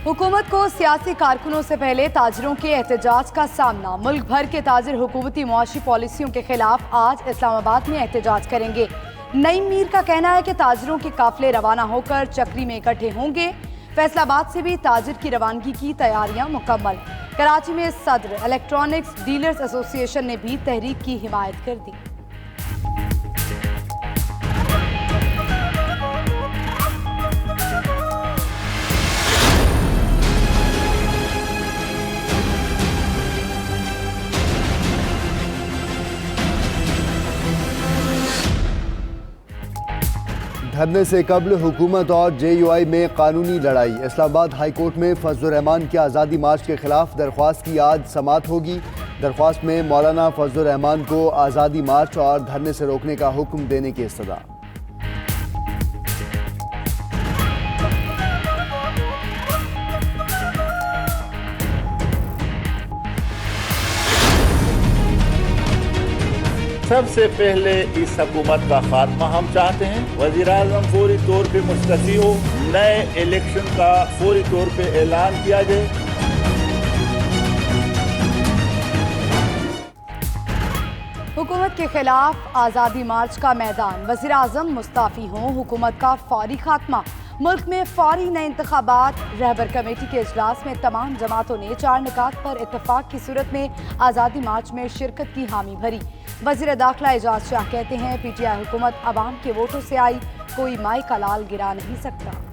हुकूमत को सियासी कारकुनों से पहले ताजिरों के एहतजाज का सामना। मुल्क भर के ताजिर हुकूमती मुआशी पॉलिसियों के खिलाफ आज इस्लामाबाद में एहतजाज करेंगे। नईम मीर का कहना है कि ताजिरों के काफिले रवाना होकर चक्री में इकट्ठे होंगे। फैसलाबाद से भी ताजिर की रवानगी की तैयारियां मुकम्मल। कराची में सदर इलेक्ट्रॉनिक्स डीलर्स एसोसिएशन ने भी तहरीक की हिमायत कर दी। धरने से कबल हुकूमत और JUI में कानूनी लड़ाई। इस्लामाबाद हाई कोर्ट में फजलुर रहमान के आज़ादी मार्च के खिलाफ दरख्वास्त की आज समाअत होगी। दरख्वास्त में मौलाना फजलुर रहमान को आज़ादी मार्च और धरने से रोकने का हुक्म देने की इस्तदा। सबसे पहले इस हुकूमत का खात्मा हम चाहते हैं। वज़ीर आज़म फौरी तौर पे मुस्तफ़ी हो, नए इलेक्शन का फौरी तौर पे ऐलान किया जाए। हुकूमत के खिलाफ आज़ादी मार्च का मैदान। वज़ीर आज़म मुस्तफ़ी हों, हुकूमत का फौरी खात्मा। मुल्क में फौरी नए इंतखाबात। रहबर कमेटी के इजलास में तमाम जमातों ने 4 निकात पर इत्तफाक की सूरत में आज़ादी मार्च में शिरकत की हामी भरी। वज़ीर दाखिला एजाज शाह कहते हैं PTI हुकूमत अवाम के वोटों से आई, कोई माई का लाल गिरा नहीं सकता।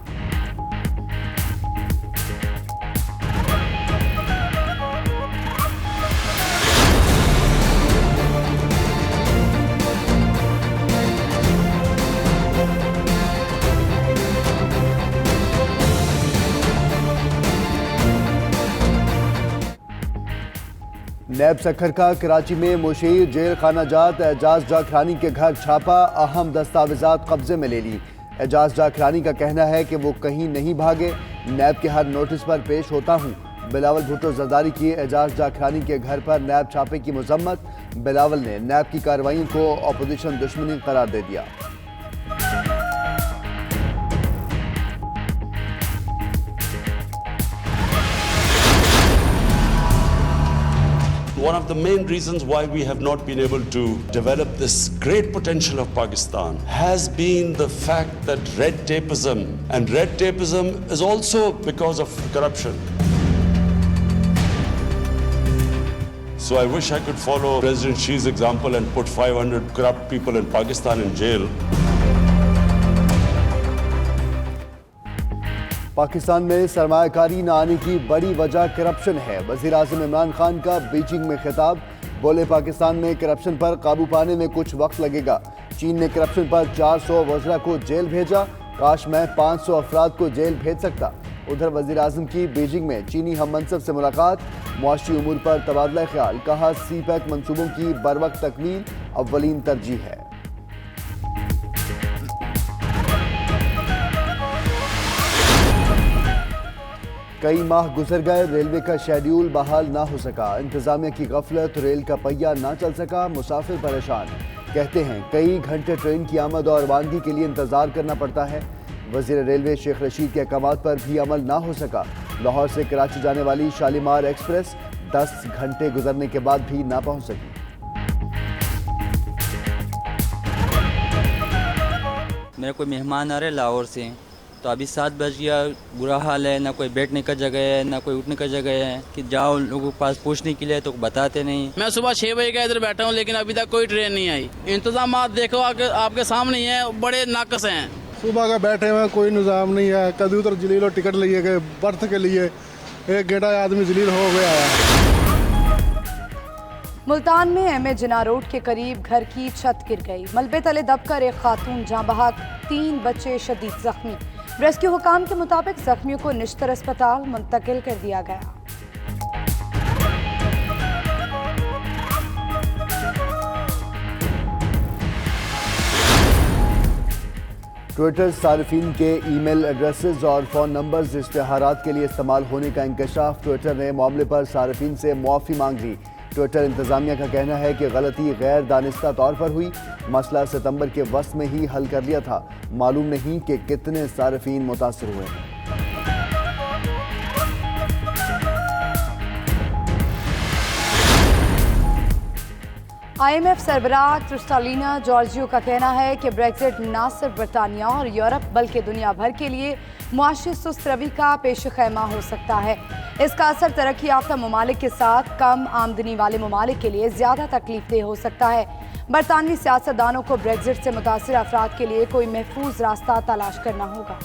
नैब सखर का कराची में मुशीर जेल खाना जात एजाज जाखरानी के घर छापा, अहम दस्तावेजात कब्जे में ले ली। एजाज जाखरानी का कहना है कि वो कहीं नहीं भागे, नैब के हर नोटिस पर पेश होता हूँ। बिलावल भुट्टो जरदारी की एजाज जाखरानी के घर पर नैब छापे की मजम्मत। बिलावल ने नैब की कार्रवाई को अपोजिशन दुश्मनी करार दे दिया। One of the main reasons why we have not been able to develop this great potential of Pakistan has been the fact that red tapeism, and red tapeism is also because of corruption. So I wish I could follow President Xi's example and put 500 corrupt people in Pakistan in jail. Pakistan में सरमायाकारी न आने की बड़ी वजह corruption है। वज़ीर आज़म इमरान खान का Beijing में खिताब। बोले पाकिस्तान में करप्शन पर काबू पाने में कुछ वक्त लगेगा। चीन ने करप्शन पर 400 वज़रा को जेल भेजा, काश मैं 500 अफराद को जेल भेज सकता। उधर वज़ीर आज़म की बीजिंग में चीनी हम मनसब से मुलाकात, मुआशी उमूर पर तबादला ख्याल। कहा CPEC मनसूबों की बरवक्त तकमील अव्वलीन तरजीह है। कई माह गुजर गए, रेलवे का शेड्यूल बहाल ना हो सका। इंतजामिया की गफलत, रेल का पहिया ना चल सका, मुसाफिर परेशान। कहते हैं कई घंटे ट्रेन की आमद और रवानगी के लिए इंतजार करना पड़ता है। वज़ीर रेलवे शेख रशीद के अहकामात पर भी अमल ना हो सका। लाहौर से कराची जाने वाली शालीमार एक्सप्रेस 10 घंटे गुजरने के बाद भी ना पहुंच सकी। मेरे कोई मेहमान आ रहे लाहौर से, तो अभी 7 बज गया, बुरा हाल है, ना कोई बैठने का जगह है ना कोई उठने का जगह है कि जाओ लोगों के पास पूछने के लिए तो बताते नहीं। मैं सुबह 6 बजे का इधर बैठा हूँ लेकिन अभी तक कोई ट्रेन नहीं आई। इंतजाम देखो आपके सामने ही है, बड़े नाकस हैं। सुबह का बैठे हुए कोई निज़ाम नहीं है। कभी उधर जलीलो टिकट लिए गए बर्थ के लिए, 1 घंटा आदमी जलील हो गया है। मुल्तान में MA जिना रोड के करीब घर की छत गिर गई। मलबे तले दबकर एक खातून जाँ बहक, 3 बच्चे शदीद जख्मी। रेस्क्यू हुकाम के मुताबिक जख्मियों को निश्तर अस्पताल मुंतकिल कर दिया गया। ट्विटर सार्फिन के ईमेल एड्रेसेस और फ़ोन नंबर्स इश्तिहारात के लिए इस्तेमाल होने का इंकशाफ। ट्विटर ने मामले पर सार्फिन से मुआफ़ी मांग ली। ट्विटर इंतज़ामिया का कहना है कि गलती गैर दानिस्ता तौर पर हुई, मसला सितंबर के वस्त में ही हल कर लिया था। मालूम नहीं कि कितने सार्फिन मुतासर हुए हैं। IMF सरबराह क्रिस्टालिना जॉर्जियो का कहना है कि ब्रेक्जिट न सिर्फ बरतानिया और यूरोप बल्कि दुनिया भर के लिए मुआशी सुस्त रवि का पेश खैमा हो सकता है। इसका असर तरक्की याफ्ता ममालिक के साथ कम आमदनी वाले ममालिक के लिए ज़्यादा तकलीफदेह हो सकता है। बरतानवी सियासतदानों को ब्रेक्जिट से मुतासिर अफराद के लिए कोई महफूज रास्ता तलाश करना होगा।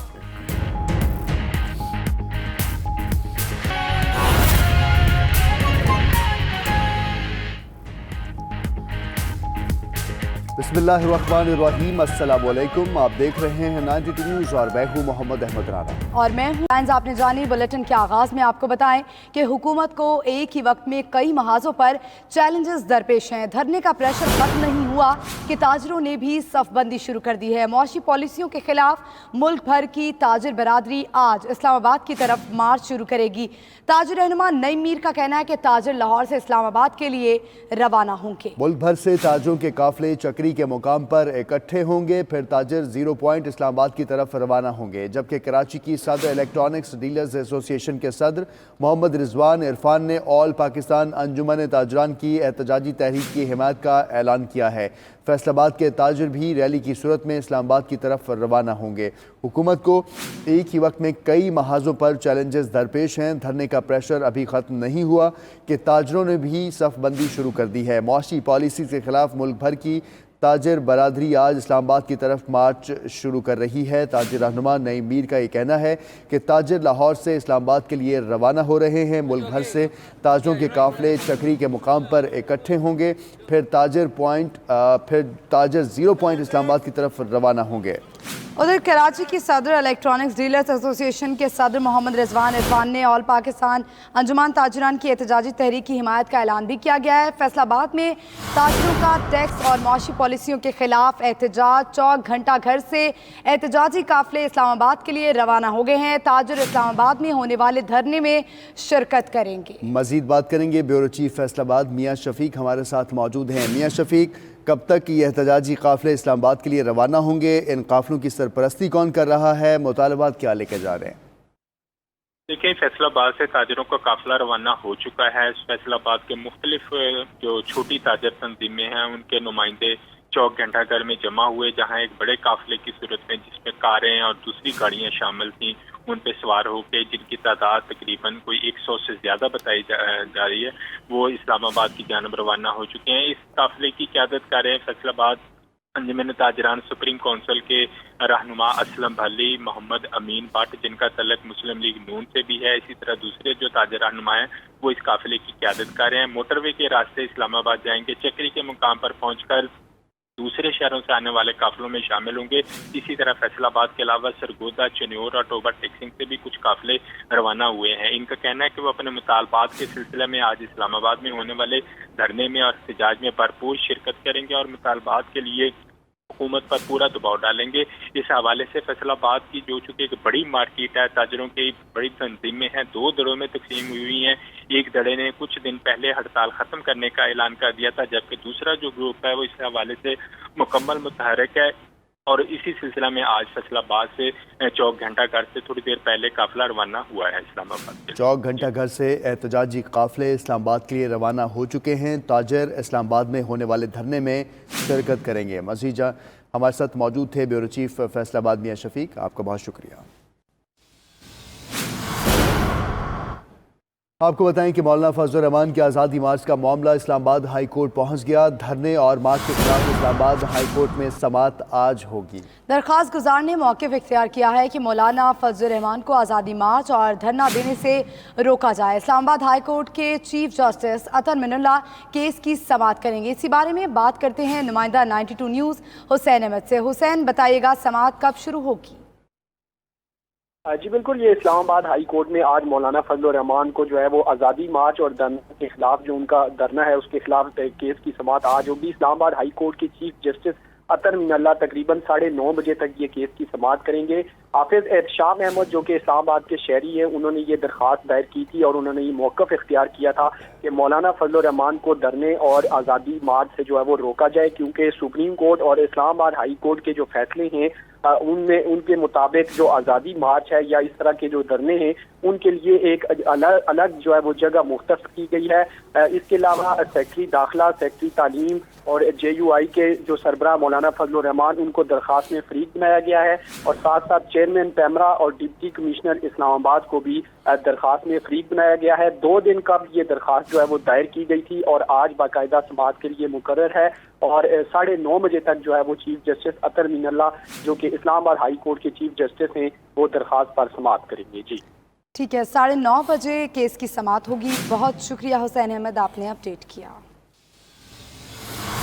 बिस्मिल्लाहिर्रहमानिर्रहीम, अस्सलाम वालेकुम। आप देख रहे हैं 92 न्यूज़ और मैं हूँ मोहम्मद अहमद राना और मैं हूँ। आपने जानी बुलेटिन के आगाज़ में आपको बताएं कि हुकूमत को एक ही वक्त में कई महाजों पर चैलेंजेस दरपेश हैं। धरने का प्रेशर खत्म नहीं हुआ कि ताजरों ने भी सफबंदी शुरू कर दी है। मुआशी पॉलिसियों के खिलाफ मुल्क भर की ताजिर बरादरी आज इस्लामाबाद की तरफ मार्च शुरू करेगी। ताजिर रहनुमा नईम मीर का कहना है कि ताजिर लाहौर से इस्लामाबाद के लिए रवाना होंगे। मुल्क भर से ताजरों के काफिले चक्री के मुकाम पर इकट्ठे होंगे, फिर ताजिर 0 पॉइंट इस्लामाबाद की तरफ रवाना होंगे। जबकि कराची की सदर इलेक्ट्रॉनिक्स डीलर्स एसोसिएशन के सदर मोहम्मद रिजवान इरफान ने ऑल पाकिस्तान अंजुमन ताजरान की एहतजाजी तहरीक की हिमायत का ऐलान किया है। फैसलाबाद के ताजिर भी रैली की सूरत में इस्लामाबाद की तरफ रवाना होंगे। हुकूमत को एक ही वक्त में कई महाजों पर चैलेंजेस दरपेश हैं। धरने का प्रेशर अभी ख़त्म नहीं हुआ कि ताजरों ने भी सफ़बंदी शुरू कर दी है। मुआशी पॉलिसी के खिलाफ मुल्क भर की ताजिर बरादरी आज इस्लामाबाद की तरफ मार्च शुरू कर रही है। ताजिर रहनुमा नईम मीर का ये कहना है कि ताजिर लाहौर से इस्लामाबाद के लिए रवाना हो रहे हैं। मुल्क भर से ताजरों के काफिले चक्री के मुकाम पर इकट्ठे होंगे, फिर ताजिर 0 पॉइंट इस्लामाबाद की तरफ रवाना होंगे। उधर कराची की सदर इलेक्ट्रॉनिक्स डीलर्स एसोसिएशन के सदर मोहम्मद रिजवान इरफान ने ऑल पाकिस्तान अंजुमन ताजरान की एहतजाजी तहरीक की हिमायत का ऐलान भी किया गया है। फैसलाबाद में ताजरों का टैक्स और मुआशी पॉलिसियों के खिलाफ एहतजाज। चौक घंटा घर से एहतजाजी काफिले इस्लामाबाद के लिए रवाना हो गए हैं। ताजिर इस्लामाबाद में होने वाले धरने में शिरकत करेंगे। मजीद बात करेंगे ब्यूरो चीफ फैसलाबाद मियाँ शफीक हमारे साथ मौजूद हैं। मियाँ शफीक, कब तक ये एहतजाजी काफिले इस्लामाबाद के लिए रवाना होंगे? इन काफिलों की सरपरस्ती कौन कर रहा है? मुतालबात क्या लेकर जा रहे हैं? देखिए, फैसलाबाद से ताजरों का काफिला रवाना हो चुका है। फैसलाबाद के मुख्तलिफ जो छोटी ताजर तंजीमें हैं उनके नुमाइंदे चौक घंटा घर में जमा हुए, जहां एक बड़े काफिले की सूरत में जिसमें कारें और दूसरी गाड़ियां शामिल थीं उन पे सवार होकर, जिनकी तादाद तकरीबन कोई 100 से ज्यादा बताई जा रही है, वो इस्लामाबाद की जानब रवाना हो चुके हैं। इस काफिले की क़यादत कर रहे हैं फैसलाबाद अंजुमन ताजरान सुप्रीम काउंसिल के रहनुमा असलम भली, मोहम्मद अमीन भट्ट, जिनका तल्लुक मुस्लिम लीग नून से भी है। इसी तरह दूसरे जो ताजर रहनुमा हैं वो इस काफिले की क़यादत कर रहे हैं। मोटरवे के रास्ते इस्लामाबाद जाएंगे, चक्री के मुकाम पर पहुंचकर दूसरे शहरों से आने वाले काफिलों में शामिल होंगे। इसी तरह फैसलाबाद के अलावा सरगोदा, चन्योर और टोबर टेक्सिंग से भी कुछ काफिले रवाना हुए हैं। इनका कहना है कि वो अपने मुतालबात के सिलसिले में आज इस्लामाबाद में होने वाले धरने में और एहतजाज में भरपूर शिरकत करेंगे और मुतालबात के लिए हुकूमत पर पूरा दबाव डालेंगे। इस हवाले से फैसलाबाद की जो चूंकि एक बड़ी मार्केट है, ताजरों की बड़ी तंजीमें हैं, 2 दड़ों में तकसीम हुई हैं। एक दड़े ने कुछ दिन पहले हड़ताल खत्म करने का ऐलान कर दिया था, जबकि दूसरा जो ग्रुप है वो इस हवाले से मुकम्मल मुतहरक है। और इसी सिलसिला में आज फैसलाबाद से चौक घंटा घर से थोड़ी देर पहले काफिला रवाना हुआ है इस्लामाबाद के। चौक घंटा घर से एहतजाजी काफिले इस्लामाबाद के लिए रवाना हो चुके हैं। ताजिर इस्लामाबाद में होने वाले धरने में शिरकत करेंगे। मज़ीद हमारे साथ मौजूद थे ब्यूरो चीफ फैसलाबाद मियाँ शफीक, आपका बहुत शुक्रिया। आपको बताएं कि मौलाना फजल रहमान की आज़ादी मार्च का मामला इस्लामाबाद हाई कोर्ट पहुंच गया। धरने और मार्च के खिलाफ इस्लामाबाद हाई कोर्ट में समाअत आज होगी। दरख्वास्त गुजार ने मौक़िफ़ इख्तियार किया है कि मौलाना फजल रहमान को आज़ादी मार्च और धरना देने से रोका जाए। इस्लामाबाद हाई कोर्ट के चीफ जस्टिस अतर मिनुल्लाह केस की समाअत करेंगे। इसी बारे में बात करते हैं नुमाइंदा 92 न्यूज़ हुसैन अहमद से। हुसैन, बताइएगा समाअत कब शुरू होगी? जी बिल्कुल, ये इस्लामाबाद हाई कोर्ट में आज मौलाना फजल रहमान को जो है वो आज़ादी मार्च और धरना के खिलाफ जो उनका धरना है उसके खिलाफ केस की समाअत आज होगी। इस्लामाबाद हाई कोर्ट के चीफ जस्टिस अतर मिनुल्लाह तकरीबन 9:30 बजे तक ये केस की समाअत करेंगे। हाफिज एहतशाम अहमद जो कि इस्लामाबाद के शहरी हैं, उन्होंने ये दरख्वास्त दायर की थी और उन्होंने ये मौक़िफ़ इख्तियार किया था कि मौलाना फजल रहमान को धरने और आज़ादी मार्च से जो है वो रोका जाए, क्योंकि सुप्रीम कोर्ट और इस्लामाबाद हाई कोर्ट के जो फैसले हैं उनमें उनके मुताबिक जो आज़ादी मार्च है या इस तरह के जो धरने हैं उनके लिए एक अलग जो है वो जगह मुख्तस की गई है। इसके अलावा सेक्रेटरी दाखिला, सेक्रेटरी तालीम और JUI के जो सरबराह मौलाना फजल रहमान उनको दरख्वास्त में फरीक बनाया गया है और साथ साथ चेयरमैन पैमरा और डिप्टी कमिश्नर इस्लामाबाद को भी दरख्वास्त में फरीक बनाया गया है। 2 दिन कब ये दरख्वास्त जो है वो दायर की गई थी और आज बाकायदा समाअत के लिए मुकर्रर है और 9:30 बजे तक जो है वो चीफ जस्टिस अतर मीनल्ला जो कि इस्लामाबाद हाई कोर्ट के चीफ जस्टिस हैं वो दरख्वास्त पर समाअत करेंगे। जी ठीक है, 9:30 बजे केस की समाअत होगी। बहुत शुक्रिया हुसैन अहमद, आपने अपडेट किया।